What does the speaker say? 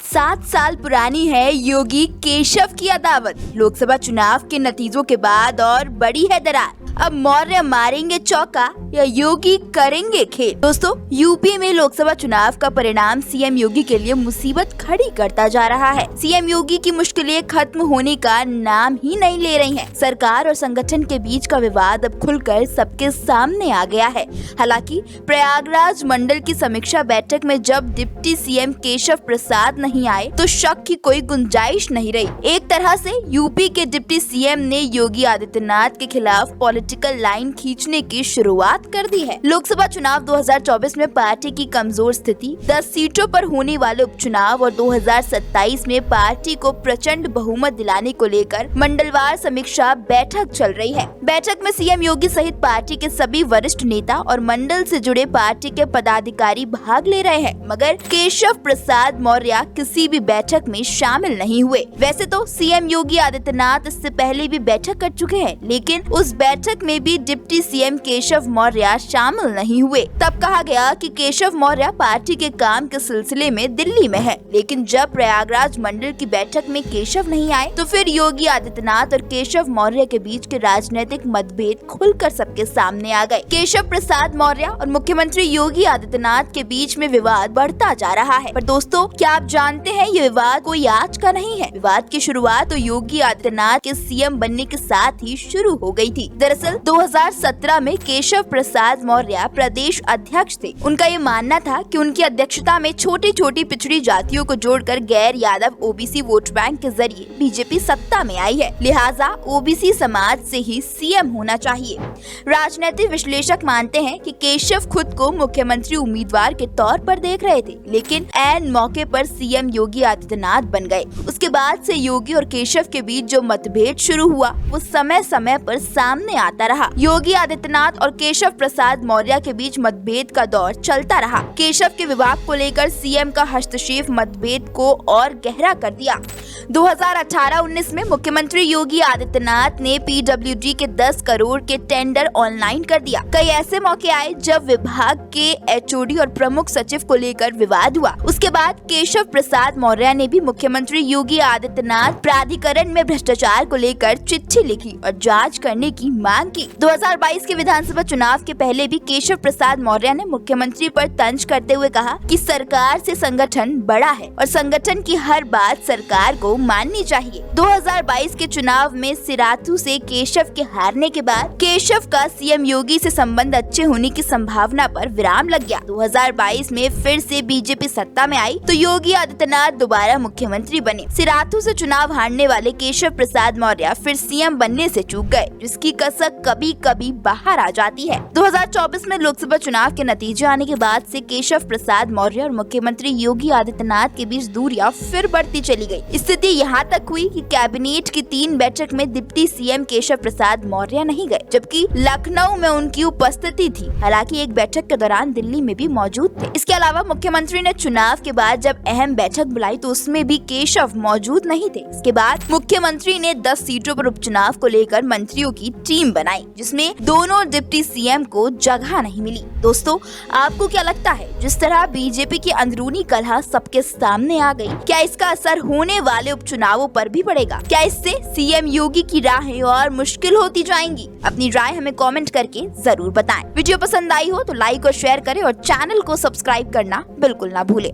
7 साल पुरानी है योगी केशव की अदावत। लोकसभा चुनाव के नतीजों के बाद और बड़ी है दरार। अब मौर्य मारेंगे चौका या योगी करेंगे खेल। दोस्तों, यूपी में लोकसभा चुनाव का परिणाम सीएम योगी के लिए मुसीबत खड़ी करता जा रहा है। सीएम योगी की मुश्किलें खत्म होने का नाम ही नहीं ले रही हैं। सरकार और संगठन के बीच का विवाद अब खुलकर सबके सामने आ गया है। हालांकि प्रयागराज मंडल की समीक्षा बैठक में जब डिप्टी सीएम केशव प्रसाद नहीं आए तो शक की कोई गुंजाइश नहीं रही। एक तरह से यूपी के डिप्टी सीएम ने योगी आदित्यनाथ के खिलाफ पॉलिटिकल लाइन खींचने की शुरुआत कर दी है। लोकसभा चुनाव 2024 में पार्टी की कमजोर स्थिति, 10 सीटों पर होने वाले उपचुनाव और 2027 में पार्टी को प्रचंड बहुमत दिलाने को लेकर मंडलवार समीक्षा बैठक चल रही है। बैठक में सीएम योगी सहित पार्टी के सभी वरिष्ठ नेता और मंडल से जुड़े पार्टी के पदाधिकारी भाग ले रहे हैं, मगर केशव प्रसाद मौर्य किसी भी बैठक में शामिल नहीं हुए। वैसे तो सीएम योगी आदित्यनाथ इससे पहले भी बैठक कर चुके हैं, लेकिन उस बैठक में भी डिप्टी सीएम केशव मौर्य शामिल नहीं हुए। तब कहा गया कि केशव मौर्य पार्टी के काम के सिलसिले में दिल्ली में है, लेकिन जब प्रयागराज मंडल की बैठक में केशव नहीं आए तो फिर योगी आदित्यनाथ और केशव मौर्य के बीच के राजनीतिक मतभेद खुलकर सबके सामने आ गए। केशव प्रसाद मौर्य और मुख्यमंत्री योगी आदित्यनाथ के बीच में विवाद बढ़ता जा रहा है। पर दोस्तों, क्या आप जानते हैं ये विवाद कोई आज का नहीं है। विवाद की शुरुआत तो योगी आदित्यनाथ के सीएम बनने के साथ ही शुरू हो गई थी। दरअसल 2017 में केशव प्रसाद मौर्य प्रदेश अध्यक्ष थे। उनका ये मानना था कि उनकी अध्यक्षता में छोटी छोटी पिछड़ी जातियों को जोड़कर गैर यादव ओबीसी वोट बैंक के जरिए बीजेपी सत्ता में आई है, लिहाजा ओबीसी समाज से ही सीएम होना चाहिए। राजनीतिक विश्लेषक मानते हैं कि केशव खुद को मुख्यमंत्री उम्मीदवार के तौर पर देख रहे थे, लेकिन ऐन मौके पर सीएम योगी आदित्यनाथ बन गए। उसके बाद से योगी और केशव के बीच जो मतभेद शुरू हुआ वो समय समय पर सामने आता रहा। योगी आदित्यनाथ और केशव प्रसाद मौर्य के बीच मतभेद का दौर चलता रहा। केशव के विभाग को लेकर सीएम का हस्तक्षेप मतभेद को और गहरा कर दिया। 2018-19 में मुख्यमंत्री योगी आदित्यनाथ ने पीडब्ल्यूडी के 10 करोड़ के टेंडर ऑनलाइन कर दिया। कई ऐसे मौके आए जब विभाग के एचओडी और प्रमुख सचिव को लेकर विवाद हुआ। उसके बाद केशव प्रसाद मौर्य ने भी मुख्यमंत्री योगी आदित्यनाथ प्राधिकरण में भ्रष्टाचार को लेकर चिट्ठी लिखी और जांच करने की मांग की। 2022 के विधानसभा चुनाव के पहले भी केशव प्रसाद मौर्य ने मुख्यमंत्री पर तंज करते हुए कहा कि सरकार से संगठन बड़ा है और संगठन की हर बात सरकार को माननी चाहिए। 2022 के चुनाव में सिराथू से केशव के हारने के बाद केशव का सीएम योगी से संबंध अच्छे होने की संभावना पर विराम लग गया। 2022 में फिर से बीजेपी सत्ता में आई तो योगी आदित्यनाथ दोबारा मुख्यमंत्री बने। सिराथू से चुनाव हारने वाले केशव प्रसाद मौर्य फिर सीएम बनने से चूक गए, जिसकी कसक कभी कभी बाहर आ जाती है। 2024 में लोकसभा चुनाव के नतीजे आने के बाद से केशव प्रसाद मौर्य और मुख्यमंत्री योगी आदित्यनाथ के बीच दूरियां फिर बढ़ती चली गई। स्थिति यहाँ तक हुई कि कैबिनेट की 3 बैठक में डिप्टी सीएम केशव प्रसाद मौर्य नहीं गए, जबकि लखनऊ में उनकी उपस्थिति थी। हालांकि एक बैठक के दौरान दिल्ली में भी मौजूद थे। इसके अलावा मुख्यमंत्री ने चुनाव के बाद जब अहम बैठक बुलाई तो उसमें भी केशव मौजूद नहीं थे। इसके बाद मुख्यमंत्री ने 10 सीटों पर उपचुनाव को लेकर मंत्रियों की टीम बनाई, जिसमें दोनों डिप्टी सीएम को जगह नहीं मिली। दोस्तों, आपको क्या लगता है, जिस तरह बीजेपी की अंदरूनी कलह सबके सामने आ गई, क्या इसका असर होने वाले उपचुनावों पर भी पड़ेगा? क्या इससे सीएम योगी की राहें और मुश्किल होती जाएंगी? अपनी राय हमें कमेंट करके जरूर बताएं। वीडियो पसंद आई हो तो लाइक और शेयर करें और चैनल को सब्सक्राइब करना बिल्कुल ना भूलें।